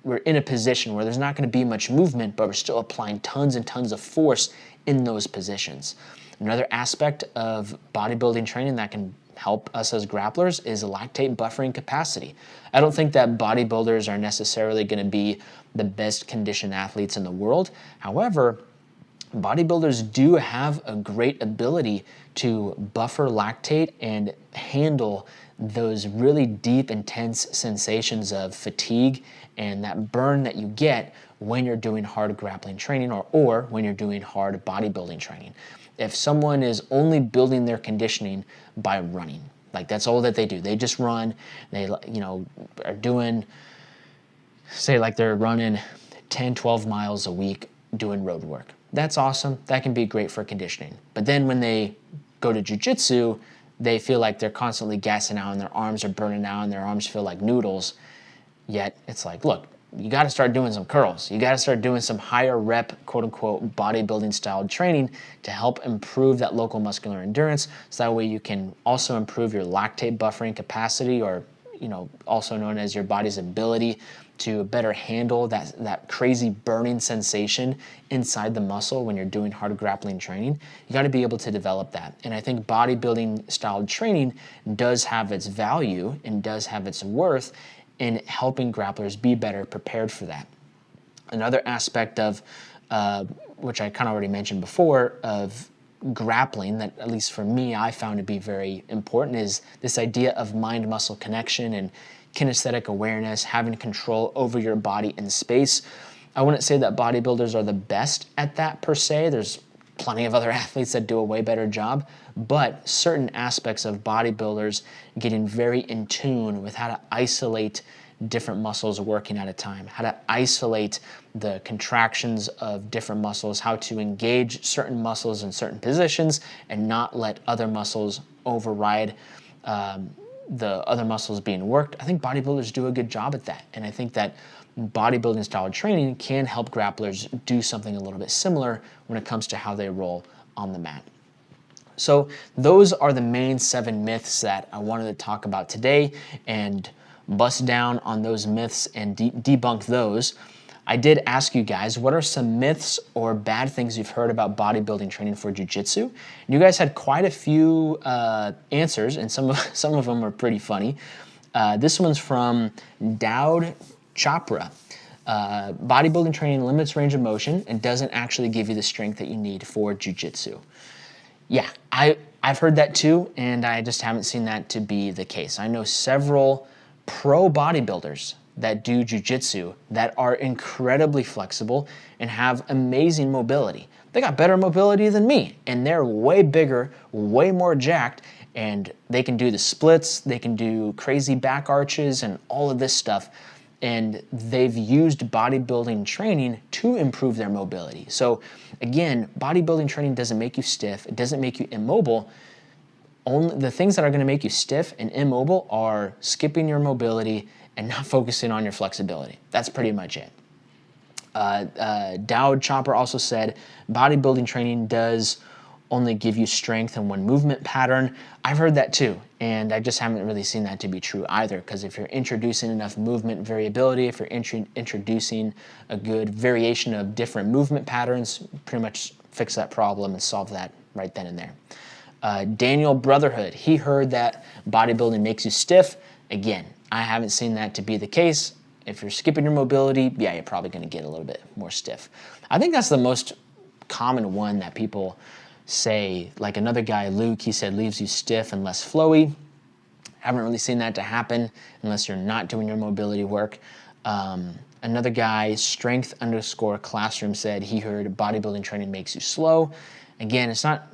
we're in a position where there's not going to be much movement, but we're still applying tons and tons of force in those positions. Another aspect of bodybuilding training that can help us as grapplers is lactate buffering capacity. I don't think that bodybuilders are necessarily going to be the best conditioned athletes in the world. However, bodybuilders do have a great ability to buffer lactate and handle those really deep, intense sensations of fatigue and that burn that you get when you're doing hard grappling training or when you're doing hard bodybuilding training. If someone is only building their conditioning by running, like that's all that they do, they just run, they are doing, say like they're running 10, 12 miles a week doing road work. That's awesome. That can be great for conditioning. But then when they go to jiu-jitsu, they feel like they're constantly gassing out and their arms are burning out and their arms feel like noodles. Yet it's like, look, you got to start doing some curls. You got to start doing some higher rep, quote unquote, bodybuilding style training to help improve that local muscular endurance. So that way you can also improve your lactate buffering capacity, or, also known as your body's ability to better handle that crazy burning sensation inside the muscle when you're doing hard grappling training. You got to be able to develop that. And I think bodybuilding style training does have its value and does have its worth in helping grapplers be better prepared for that. Another aspect of, which I kind of already mentioned before, of grappling that, at least for me, I found to be very important is this idea of mind-muscle connection and kinesthetic awareness, having control over your body in space. I wouldn't say that bodybuilders are the best at that per se. There's plenty of other athletes that do a way better job, but certain aspects of bodybuilders getting very in tune with how to isolate different muscles working at a time, how to isolate the contractions of different muscles, how to engage certain muscles in certain positions and not let other muscles override the other muscles being worked. I think bodybuilders do a good job at that. And I think that bodybuilding style training can help grapplers do something a little bit similar when it comes to how they roll on the mat. So those are the main 7 myths that I wanted to talk about today and bust down on those myths and debunk those. I did ask you guys, what are some myths or bad things you've heard about bodybuilding training for jiu-jitsu? And you guys had quite a few answers, and some of them were pretty funny. This one's from Dowd Chopra. Bodybuilding training limits range of motion and doesn't actually give you the strength that you need for jiu-jitsu. Yeah, I've heard that too, and I just haven't seen that to be the case. I know several pro bodybuilders that do jiu-jitsu that are incredibly flexible and have amazing mobility. They got better mobility than me, and they're way bigger, way more jacked, and they can do the splits, they can do crazy back arches and all of this stuff, and they've used bodybuilding training to improve their mobility. So again, bodybuilding training doesn't make you stiff, it doesn't make you immobile. Only the things that are gonna make you stiff and immobile are skipping your mobility and not focusing on your flexibility. That's pretty much it. Dowd Chopper also said, bodybuilding training does only give you strength in one movement pattern. I've heard that too, and I just haven't really seen that to be true either, because if you're introducing enough movement variability, if you're introducing a good variation of different movement patterns, pretty much fix that problem and solve that right then and there. Daniel Brotherhood, he heard that bodybuilding makes you stiff. Again, I haven't seen that to be the case. If you're skipping your mobility, yeah, you're probably gonna get a little bit more stiff. I think that's the most common one that people say. Like another guy, Luke, he said leaves you stiff and less flowy. Haven't really seen that to happen unless you're not doing your mobility work. Another guy, strength_classroom, said he heard bodybuilding training makes you slow. Again, it's not,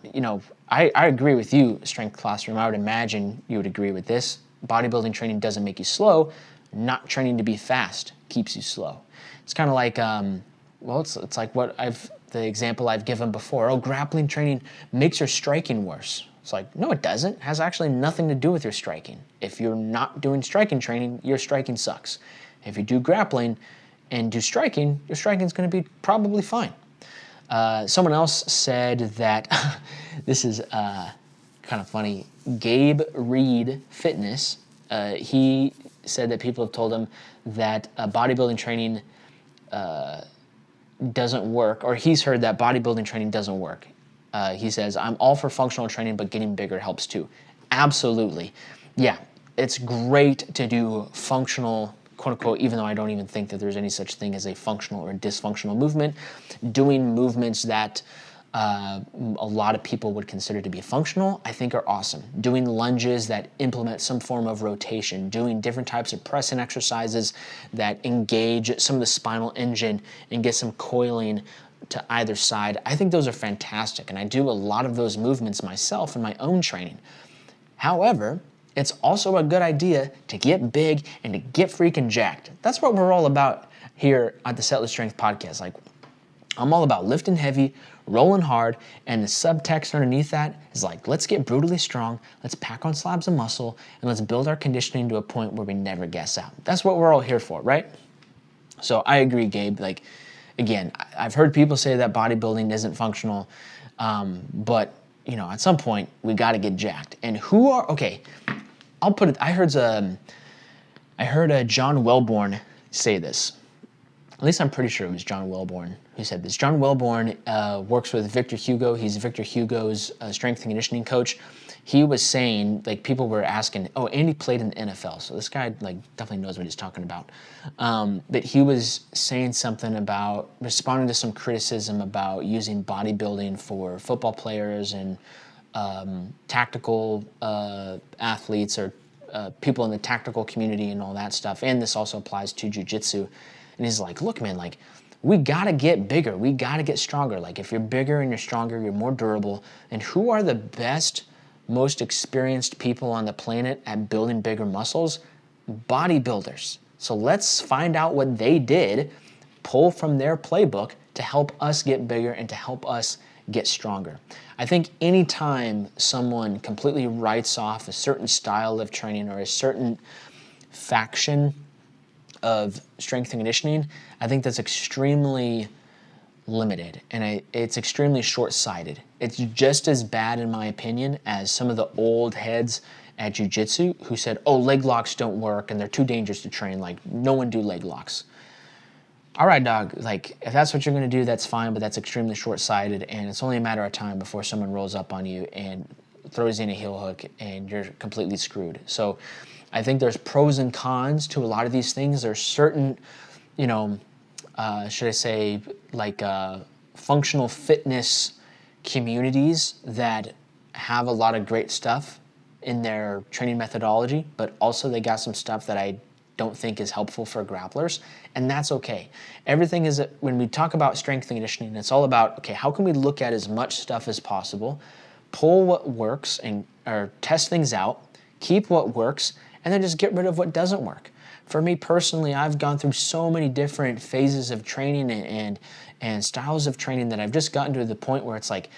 I agree with you, strength classroom. I would imagine you would agree with this. Bodybuilding training doesn't make you slow. Not training to be fast keeps you slow. It's kind of like, it's like the example I've given before. Oh, grappling training makes your striking worse. It's like, no, it doesn't. It has actually nothing to do with your striking. If you're not doing striking training, your striking sucks. If you do grappling and do striking, your striking is going to be probably fine. Someone else said that, this is kind of funny, Gabe Reed Fitness, he said that people have told him that bodybuilding training doesn't work, or he's heard that bodybuilding training doesn't work. He says, I'm all for functional training, but getting bigger helps too. Absolutely. Yeah, it's great to do functional, quote unquote, even though I don't even think that there's any such thing as a functional or dysfunctional movement, doing movements that a lot of people would consider to be functional, I think are awesome. Doing lunges that implement some form of rotation, doing different types of pressing exercises that engage some of the spinal engine and get some coiling to either side. I think those are fantastic, and I do a lot of those movements myself in my own training. However, it's also a good idea to get big and to get freaking jacked. That's what we're all about here at the Settlage Strength Podcast. Like, I'm all about lifting heavy, rolling hard, and the subtext underneath that is like, let's get brutally strong, let's pack on slabs of muscle, and let's build our conditioning to a point where we never gas out. That's what we're all here for, right? So I agree, Gabe. Like, again, I've heard people say that bodybuilding isn't functional, but at some point we got to get jacked. And I'll put it. I heard John Wellborn say this. At least I'm pretty sure it was John Wellborn who said this. John Wellborn works with Victor Hugo. He's Victor Hugo's strength and conditioning coach. He was saying, like, people were asking, oh, Andy played in the NFL, so this guy definitely knows what he's talking about. But he was saying something about responding to some criticism about using bodybuilding for football players and tactical athletes or people in the tactical community and all that stuff. And this also applies to jiu-jitsu. And he's like, look, man, we gotta get bigger. We gotta get stronger. Like if you're bigger and you're stronger, you're more durable. And who are the best, most experienced people on the planet at building bigger muscles? Bodybuilders. So let's find out what they did, pull from their playbook to help us get bigger and to help us get stronger. I think anytime someone completely writes off a certain style of training or a certain faction of strength and conditioning, I think that's extremely limited and it's extremely short-sighted. It's just as bad, in my opinion, as some of the old heads at jiu-jitsu who said, oh, leg locks don't work and they're too dangerous to train. Like, no one do leg locks. All right, dog, like if that's what you're gonna do, that's fine, but that's extremely short-sighted and it's only a matter of time before someone rolls up on you and throws in a heel hook and you're completely screwed. So I think there's pros and cons to a lot of these things. There's certain, you know, should I say, like functional fitness communities that have a lot of great stuff in their training methodology, but also they got some stuff that I don't think is helpful for grapplers, and that's okay. Everything is, when we talk about strength and conditioning, it's all about, okay, how can we look at as much stuff as possible, pull what works and or test things out, keep what works, and then just get rid of what doesn't work. For me personally, I've gone through so many different phases of training and styles of training that I've just gotten to the point where it's like,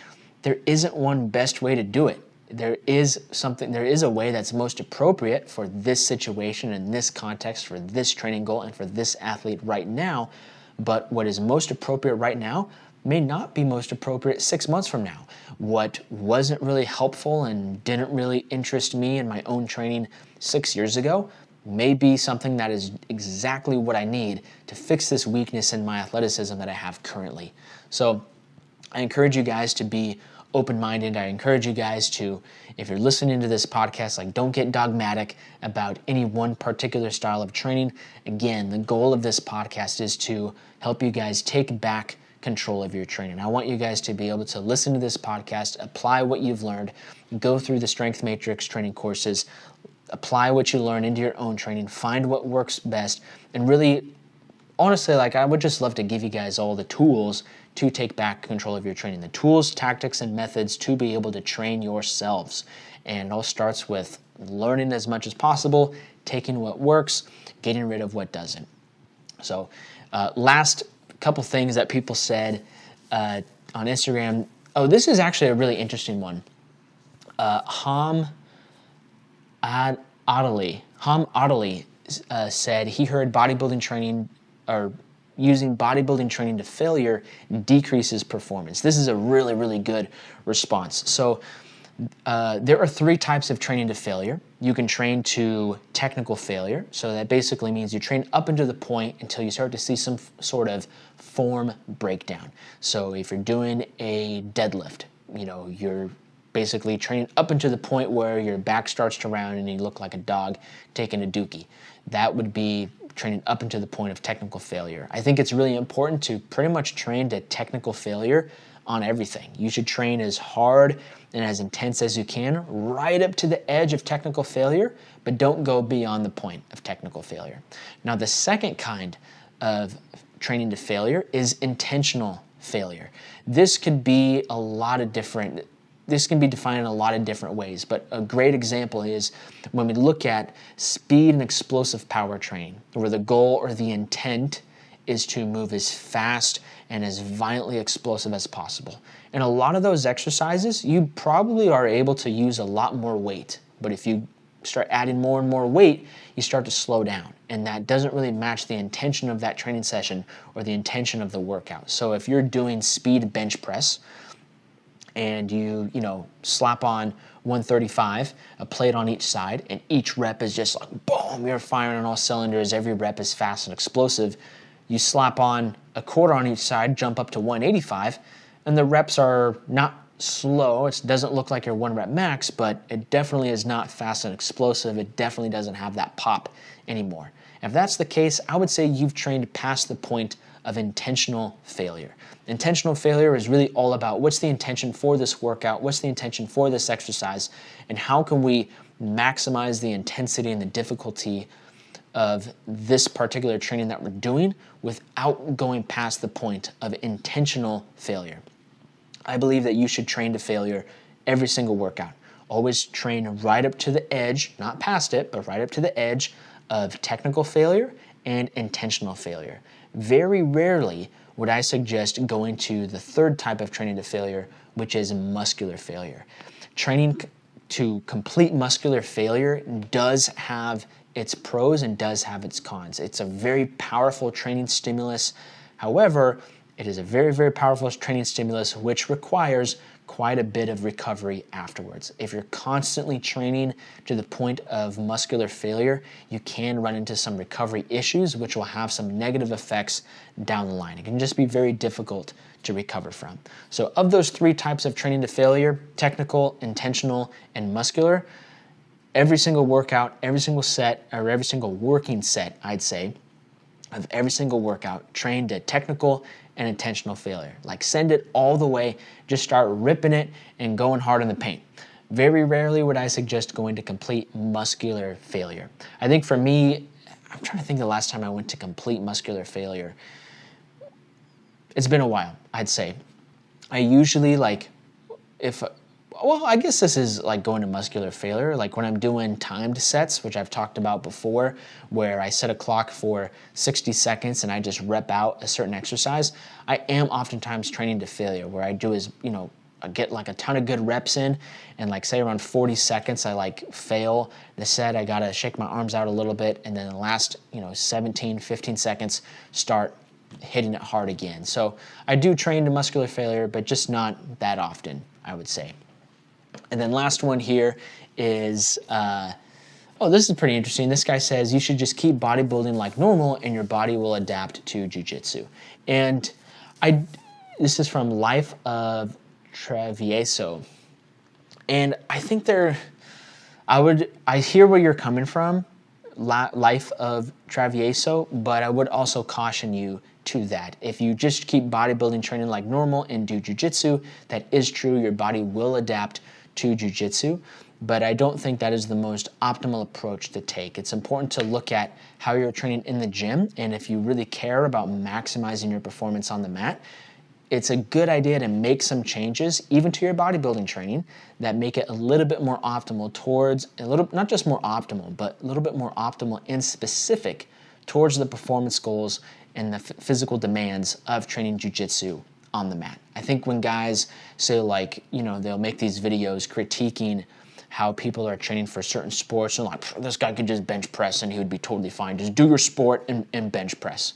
there isn't one best way to do it. There is a way that's most appropriate for this situation and this context, for this training goal and for this athlete right now. But what is most appropriate right now may not be most appropriate 6 months from now. What wasn't really helpful and didn't really interest me in my own training 6 years ago may be something that is exactly what I need to fix this weakness in my athleticism that I have currently. So I encourage you guys to be open-minded. I encourage you guys to, if you're listening to this podcast, like don't get dogmatic about any one particular style of training. Again, the goal of this podcast is to help you guys take back control of your training. I want you guys to be able to listen to this podcast, apply what you've learned, go through the Strength Matrix training courses, apply what you learn into your own training, find what works best, and really, honestly, like I would just love to give you guys all the tools to take back control of your training, the tools, tactics, and methods to be able to train yourselves. And it all starts with learning as much as possible, taking what works, getting rid of what doesn't. So last couple things that people said on Instagram. Oh, this is actually a really interesting one. Ham Adali said he heard bodybuilding training or using bodybuilding training to failure decreases performance. This is a really, really good response. So there are 3 types of training to failure. You can train to technical failure. So that basically means you train up into the point until you start to see some sort of form breakdown. So if you're doing a deadlift, you know, you're basically training up into the point where your back starts to round and you look like a dog taking a dookie. That would be training up into the point of technical failure. I think it's really important to pretty much train to technical failure on everything. You should train as hard and as intense as you can, right up to the edge of technical failure, but don't go beyond the point of technical failure. Now, the second kind of training to failure is intentional failure. This could be a lot of different This can be defined in a lot of different ways, but a great example is when we look at speed and explosive power training, where the goal or the intent is to move as fast and as violently explosive as possible. And a lot of those exercises, you probably are able to use a lot more weight, but if you start adding more and more weight, you start to slow down, and that doesn't really match the intention of that training session or the intention of the workout. So if you're doing speed bench press, and you slap on 135, a plate on each side, and each rep is just like, boom, you're firing on all cylinders, every rep is fast and explosive. You slap on a quarter on each side, jump up to 185, and the reps are not slow. It doesn't look like your 1 rep max, but it definitely is not fast and explosive. It definitely doesn't have that pop anymore. If that's the case, I would say you've trained past the point of intentional failure. Intentional failure is really all about what's the intention for this workout, what's the intention for this exercise, and how can we maximize the intensity and the difficulty of this particular training that we're doing without going past the point of intentional failure. I believe that you should train to failure every single workout. Always train right up to the edge, not past it, but right up to the edge of technical failure and intentional failure. Very rarely would I suggest going to the third type of training to failure, which is muscular failure. Training to complete muscular failure does have its pros and does have its cons. It's a very powerful training stimulus. However, it is a very, very powerful training stimulus which requires quite a bit of recovery afterwards. If you're constantly training to the point of muscular failure, you can run into some recovery issues which will have some negative effects down the line. It can just be very difficult to recover from. So of those three types of training to failure, technical, intentional, and muscular, every single workout, every single set, or every single working set, I'd say, of every single workout, train to technical and intentional failure. Like send it all the way, just start ripping it and going hard in the paint. Very rarely would I suggest going to complete muscular failure. I think for me, I'm trying to think the last time I went to complete muscular failure. It's been a while, I'd say. I usually well, I guess this is like going to muscular failure, like when I'm doing timed sets, which I've talked about before, where I set a clock for 60 seconds and I just rep out a certain exercise. I am oftentimes training to failure. Where I do is, I get like a ton of good reps in, and like say around 40 seconds, I like fail the set. I gotta shake my arms out a little bit, and then the last, 17, 15 seconds, start hitting it hard again. So I do train to muscular failure, but just not that often, I would say. And then last one here is, this is pretty interesting. This guy says you should just keep bodybuilding like normal and your body will adapt to jiu-jitsu. And this is from Life of Travieso. And I think I hear where you're coming from, Life of Travieso, but I would also caution you to that. If you just keep bodybuilding training like normal and do jiu-jitsu, that is true, your body will adapt to jiu-jitsu, but I don't think that is the most optimal approach to take. It's important to look at how you're training in the gym, and if you really care about maximizing your performance on the mat, it's a good idea to make some changes, even to your bodybuilding training, that make it a little bit more optimal not just more optimal, but a little bit more optimal and specific towards the performance goals and the physical demands of training jiu-jitsu on the mat. I think when guys say they'll make these videos critiquing how people are training for certain sports and like, this guy could just bench press and he would be totally fine. Just do your sport and bench press.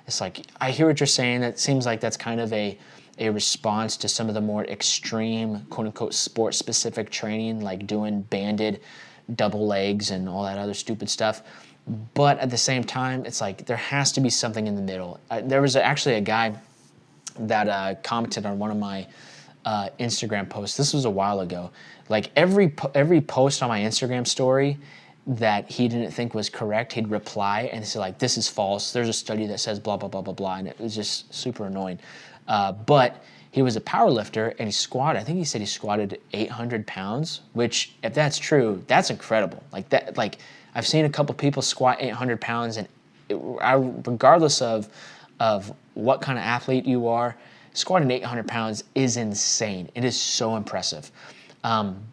It's like, I hear what you're saying. It seems like that's kind of a response to some of the more extreme, quote unquote, sport specific training, like doing banded double legs and all that other stupid stuff. But at the same time, it's like there has to be something in the middle. There was actually a guy that commented on one of my Instagram posts. This was a while ago. Like every post on my Instagram story that he didn't think was correct, he'd reply and say like, this is false. There's a study that says blah, blah, blah, blah, blah. And it was just super annoying. But he was a power lifter and he squatted, I think he said he squatted 800 pounds, which if that's true, that's incredible. Like I've seen a couple people squat 800 pounds and regardless of what kind of athlete you are, squatting 800 pounds is insane. It is so impressive.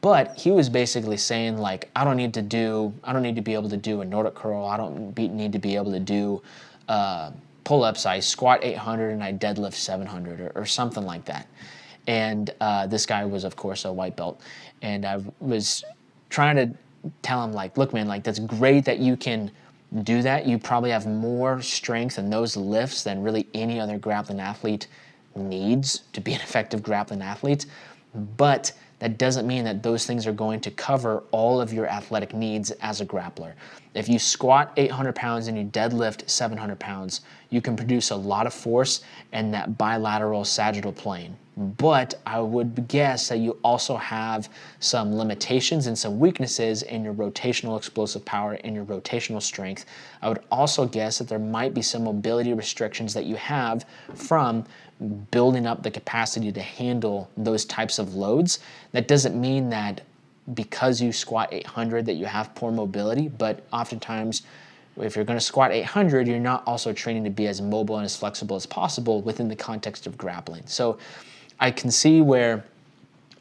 But he was basically saying like, I don't need to be able to do a Nordic curl. I don't need to be able to do pull-ups. I squat 800 and I deadlift 700 or something like that. And this guy was, of course, a white belt. And I was trying to tell him like, look, man, like that's great that you can do that. You probably have more strength in those lifts than really any other grappling athlete needs to be an effective grappling athlete. But that doesn't mean that those things are going to cover all of your athletic needs as a grappler. If you squat 800 pounds and you deadlift 700 pounds, you can produce a lot of force in that bilateral sagittal plane. But I would guess that you also have some limitations and some weaknesses in your rotational explosive power and your rotational strength. I would also guess that there might be some mobility restrictions that you have from building up the capacity to handle those types of loads. That doesn't mean that because you squat 800 that you have poor mobility, but oftentimes if you're gonna squat 800, you're not also training to be as mobile and as flexible as possible within the context of grappling. So I can see where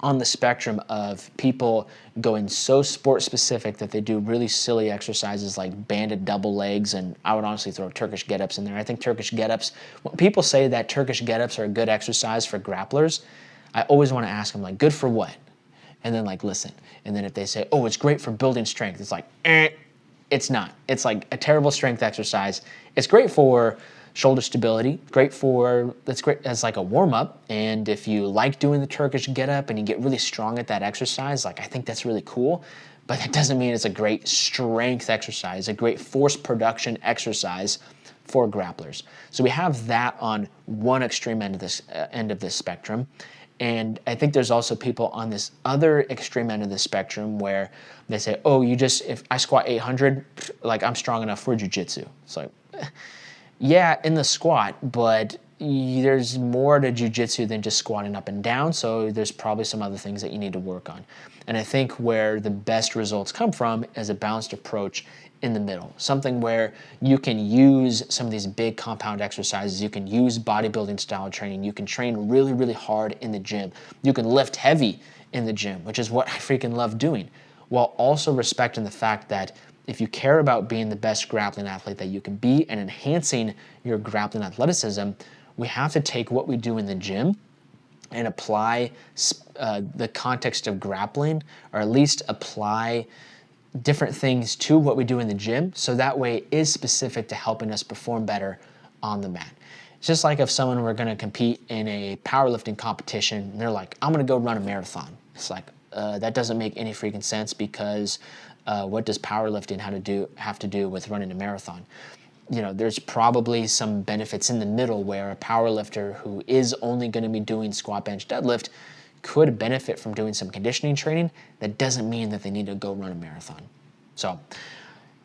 on the spectrum of people going so sport specific that they do really silly exercises like banded double legs, and I would honestly throw Turkish get-ups in there. I think Turkish get-ups, when people say that Turkish get-ups are a good exercise for grapplers, I always want to ask them, like, good for what? And then like, listen. And then if they say, oh, it's great for building strength, it's like, it's not. It's like a terrible strength exercise. It's great for shoulder stability, that's great as like a warm-up. And if you like doing the Turkish get-up and you get really strong at that exercise, like I think that's really cool, but that doesn't mean it's a great strength exercise, a great force production exercise for grapplers. So we have that on one extreme end of this spectrum. And I think there's also people on this other extreme end of the spectrum where they say, oh, if I squat 800, like I'm strong enough for jiu-jitsu. It's like, yeah, in the squat, but there's more to jiu-jitsu than just squatting up and down, so there's probably some other things that you need to work on. And I think where the best results come from is a balanced approach in the middle, something where you can use some of these big compound exercises, you can use bodybuilding style training, you can train really, really hard in the gym, you can lift heavy in the gym, which is what I freaking love doing, while also respecting the fact that if you care about being the best grappling athlete that you can be and enhancing your grappling athleticism, we have to take what we do in the gym and apply the context of grappling, or at least apply different things to what we do in the gym, so that way it is specific to helping us perform better on the mat. It's just like if someone were gonna compete in a powerlifting competition and they're like, I'm gonna go run a marathon. It's like, that doesn't make any freaking sense, because what does powerlifting have to do with running a marathon? You know, there's probably some benefits in the middle where a powerlifter who is only going to be doing squat, bench, deadlift could benefit from doing some conditioning training. That doesn't mean that they need to go run a marathon. So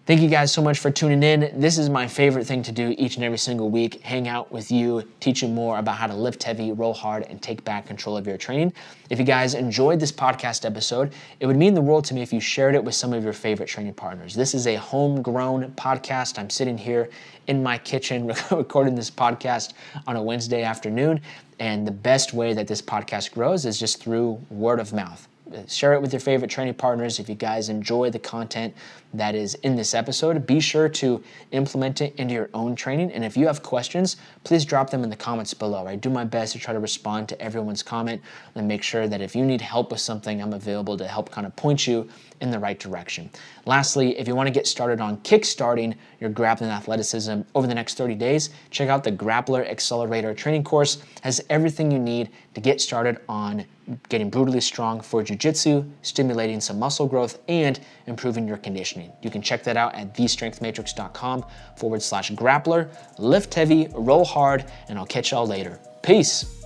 thank you guys so much for tuning in. This is my favorite thing to do each and every single week, hang out with you, teach you more about how to lift heavy, roll hard, and take back control of your training. If you guys enjoyed this podcast episode, it would mean the world to me if you shared it with some of your favorite training partners. This is a homegrown podcast. I'm sitting here in my kitchen recording this podcast on a Wednesday afternoon, and the best way that this podcast grows is just through word of mouth. Share it with your favorite training partners. If you guys enjoy the content that is in this episode, be sure to implement it into your own training. And if you have questions, please drop them in the comments below. I do my best to try to respond to everyone's comment and make sure that if you need help with something, I'm available to help kind of point you in the right direction. Lastly, if you want to get started on kickstarting your grappling athleticism over the next 30 days, check out the Grappler Accelerator training course. It has everything you need to get started on getting brutally strong for jiu-jitsu, stimulating some muscle growth, and improving your conditioning. You can check that out at thestrengthmatrix.com/grappler. Lift heavy, roll hard, and I'll catch y'all later. Peace.